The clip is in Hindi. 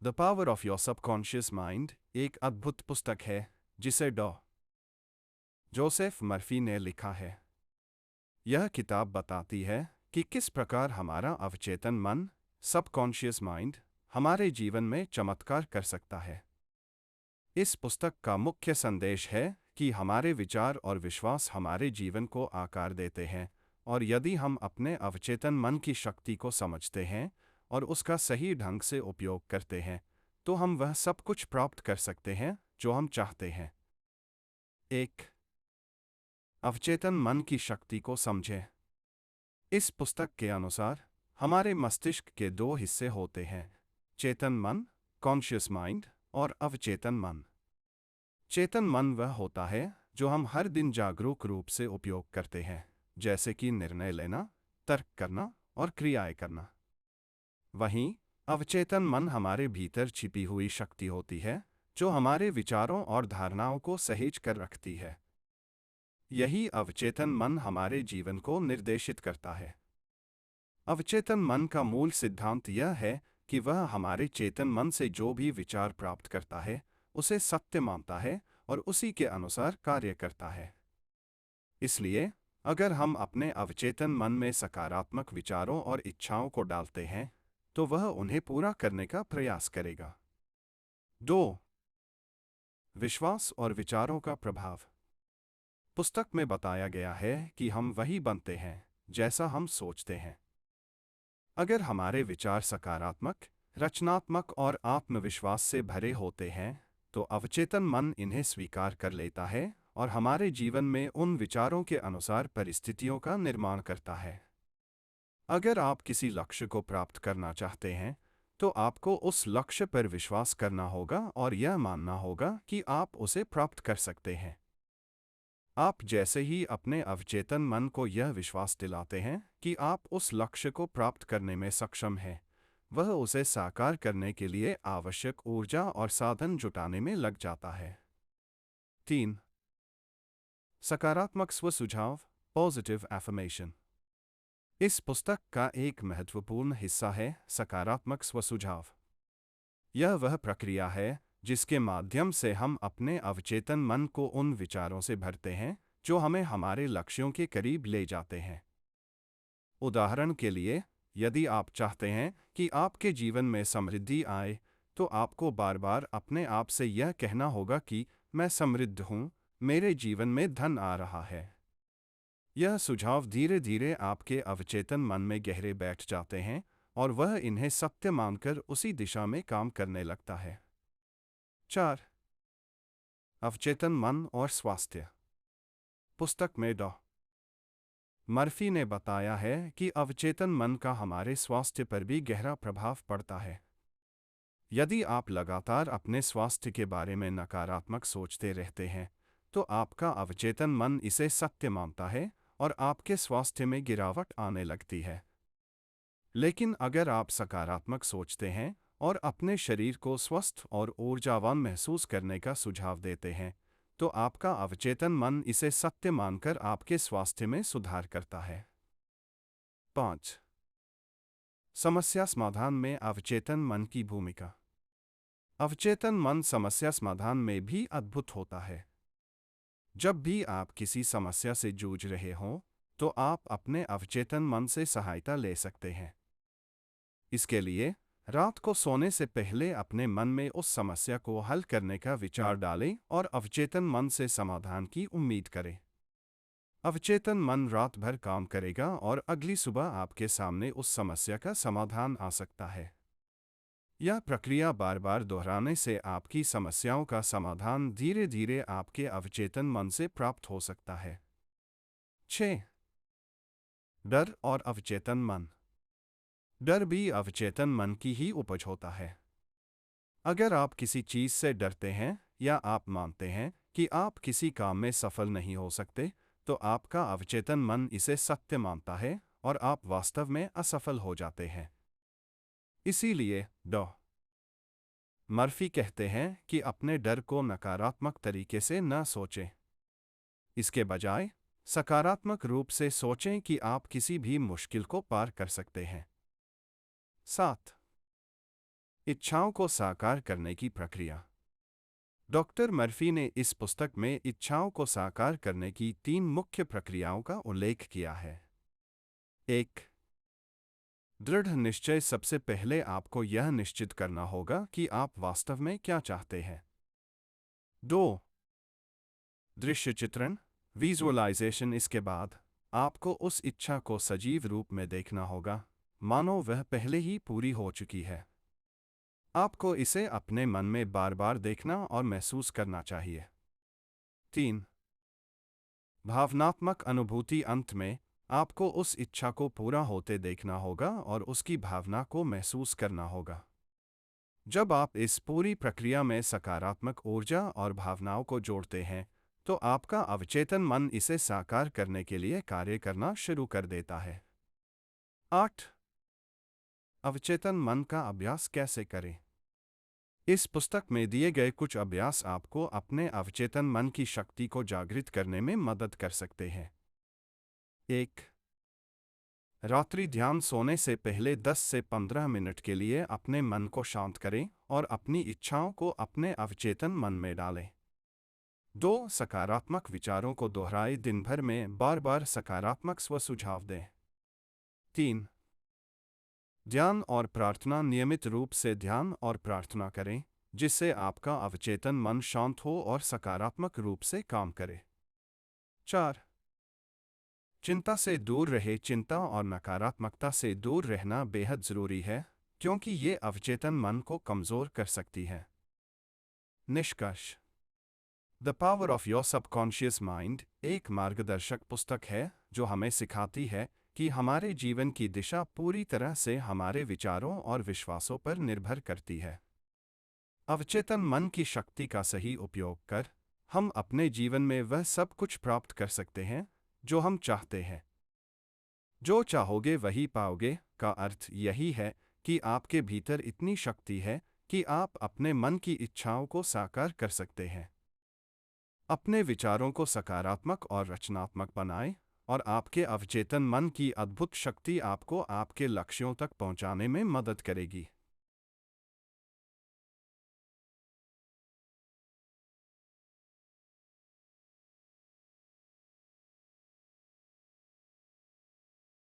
The power of your subconscious mind एक अद्भुत पुस्तक है जिसे डॉ. जोसेफ मर्फी ने लिखा है। यह किताब बताती है कि किस प्रकार हमारा अवचेतन मन, सबकॉन्शियस माइंड, हमारे जीवन में चमत्कार कर सकता है। इस पुस्तक का मुख्य संदेश है कि हमारे विचार और विश्वास हमारे जीवन को आकार देते हैं, और यदि हम अपने अवचेतन मन की शक्ति को समझते हैं और उसका सही ढंग से उपयोग करते हैं, तो हम वह सब कुछ प्राप्त कर सकते हैं जो हम चाहते हैं। एक, अवचेतन मन की शक्ति को समझें। इस पुस्तक के अनुसार हमारे मस्तिष्क के दो हिस्से होते हैं: चेतन मन, कॉन्शियस माइंड, और अवचेतन मन। चेतन मन वह होता है जो हम हर दिन जागरूक रूप से उपयोग करते हैं, जैसे कि निर्णय लेना, तर्क करना और क्रियाएं करना। वहीं अवचेतन मन हमारे भीतर छिपी हुई शक्ति होती है जो हमारे विचारों और धारणाओं को सहेज कर रखती है। यही अवचेतन मन हमारे जीवन को निर्देशित करता है। अवचेतन मन का मूल सिद्धांत यह है कि वह हमारे चेतन मन से जो भी विचार प्राप्त करता है उसे सत्य मानता है और उसी के अनुसार कार्य करता है। इसलिए अगर हम अपने अवचेतन मन में सकारात्मक विचारों और इच्छाओं को डालते हैं तो वह उन्हें पूरा करने का प्रयास करेगा। 2. विश्वास और विचारों का प्रभाव। पुस्तक में बताया गया है कि हम वही बनते हैं जैसा हम सोचते हैं। अगर हमारे विचार सकारात्मक, रचनात्मक और आत्मविश्वास से भरे होते हैं तो अवचेतन मन इन्हें स्वीकार कर लेता है और हमारे जीवन में उन विचारों के अनुसार परिस्थितियों का निर्माण करता है। अगर आप किसी लक्ष्य को प्राप्त करना चाहते हैं तो आपको उस लक्ष्य पर विश्वास करना होगा और यह मानना होगा कि आप उसे प्राप्त कर सकते हैं। आप जैसे ही अपने अवचेतन मन को यह विश्वास दिलाते हैं कि आप उस लक्ष्य को प्राप्त करने में सक्षम हैं, वह उसे साकार करने के लिए आवश्यक ऊर्जा और साधन जुटाने में लग जाता है। 3. सकारात्मक स्व सुझाव, पॉजिटिव एफर्मेशन। इस पुस्तक का एक महत्वपूर्ण हिस्सा है सकारात्मक स्व सुझाव। यह वह प्रक्रिया है जिसके माध्यम से हम अपने अवचेतन मन को उन विचारों से भरते हैं जो हमें हमारे लक्ष्यों के करीब ले जाते हैं। उदाहरण के लिए, यदि आप चाहते हैं कि आपके जीवन में समृद्धि आए, तो आपको बार बार अपने आप से यह कहना होगा कि मैं समृद्ध हूँ, मेरे जीवन में धन आ रहा है। यह सुझाव धीरे धीरे आपके अवचेतन मन में गहरे बैठ जाते हैं और वह इन्हें सत्य मानकर उसी दिशा में काम करने लगता है। 4. अवचेतन मन और स्वास्थ्य। पुस्तक में डॉ. मर्फी ने बताया है कि अवचेतन मन का हमारे स्वास्थ्य पर भी गहरा प्रभाव पड़ता है। यदि आप लगातार अपने स्वास्थ्य के बारे में नकारात्मक सोचते रहते हैं तो आपका अवचेतन मन इसे सत्य मानता है और आपके स्वास्थ्य में गिरावट आने लगती है। लेकिन अगर आप सकारात्मक सोचते हैं और अपने शरीर को स्वस्थ और ऊर्जावान महसूस करने का सुझाव देते हैं तो आपका अवचेतन मन इसे सत्य मानकर आपके स्वास्थ्य में सुधार करता है। 5. समस्या समाधान में अवचेतन मन की भूमिका। अवचेतन मन समस्या समाधान में भी अद्भुत होता है। जब भी आप किसी समस्या से जूझ रहे हों तो आप अपने अवचेतन मन से सहायता ले सकते हैं। इसके लिए रात को सोने से पहले अपने मन में उस समस्या को हल करने का विचार डालें और अवचेतन मन से समाधान की उम्मीद करें। अवचेतन मन रात भर काम करेगा और अगली सुबह आपके सामने उस समस्या का समाधान आ सकता है। यह प्रक्रिया बार बार दोहराने से आपकी समस्याओं का समाधान धीरे धीरे आपके अवचेतन मन से प्राप्त हो सकता है। 6. डर और अवचेतन मन। डर भी अवचेतन मन की ही उपज होता है। अगर आप किसी चीज से डरते हैं या आप मानते हैं कि आप किसी काम में सफल नहीं हो सकते, तो आपका अवचेतन मन इसे सत्य मानता है और आप वास्तव में असफल हो जाते हैं। इसीलिए डॉ. मर्फी कहते हैं कि अपने डर को नकारात्मक तरीके से न सोचें। इसके बजाय सकारात्मक रूप से सोचें कि आप किसी भी मुश्किल को पार कर सकते हैं। 7. इच्छाओं को साकार करने की प्रक्रिया। डॉक्टर मर्फी ने इस पुस्तक में इच्छाओं को साकार करने की 3 मुख्य प्रक्रियाओं का उल्लेख किया है। 1. दृढ़ निश्चय। सबसे पहले आपको यह निश्चित करना होगा कि आप वास्तव में क्या चाहते हैं। 2. दृश्य चित्रण, विजुअलाइजेशन। इसके बाद आपको उस इच्छा को सजीव रूप में देखना होगा, मानो वह पहले ही पूरी हो चुकी है। आपको इसे अपने मन में बार बार देखना और महसूस करना चाहिए। 3. भावनात्मक अनुभूति। अंत में आपको उस इच्छा को पूरा होते देखना होगा और उसकी भावना को महसूस करना होगा। जब आप इस पूरी प्रक्रिया में सकारात्मक ऊर्जा और भावनाओं को जोड़ते हैं, तो आपका अवचेतन मन इसे साकार करने के लिए कार्य करना शुरू कर देता है। 8. अवचेतन मन का अभ्यास कैसे करें? इस पुस्तक में दिए गए कुछ अभ्यास आपको अपने अवचेतन मन की शक्ति को जागृत करने में मदद कर सकते हैं। 1. रात्रि ध्यान। सोने से पहले 10 से 15 मिनट के लिए अपने मन को शांत करें और अपनी इच्छाओं को अपने अवचेतन मन में डालें। 2. सकारात्मक विचारों को दोहराएं। दिन भर में बार बार सकारात्मक स्व सुझाव दें। 3. ध्यान और प्रार्थना। नियमित रूप से ध्यान और प्रार्थना करें, जिससे आपका अवचेतन मन शांत हो और सकारात्मक रूप से काम करे। 4. चिंता से दूर रहे। चिंता और नकारात्मकता से दूर रहना बेहद जरूरी है, क्योंकि ये अवचेतन मन को कमजोर कर सकती है। निष्कर्ष। The power of your subconscious mind एक मार्गदर्शक पुस्तक है जो हमें सिखाती है कि हमारे जीवन की दिशा पूरी तरह से हमारे विचारों और विश्वासों पर निर्भर करती है। अवचेतन मन की शक्ति का सही उपयोग कर हम अपने जीवन में वह सब कुछ प्राप्त कर सकते हैं जो हम चाहते हैं। जो चाहोगे वही पाओगे का अर्थ यही है कि आपके भीतर इतनी शक्ति है कि आप अपने मन की इच्छाओं को साकार कर सकते हैं। अपने विचारों को सकारात्मक और रचनात्मक बनाएं और आपके अवचेतन मन की अद्भुत शक्ति आपको आपके लक्ष्यों तक पहुंचाने में मदद करेगी।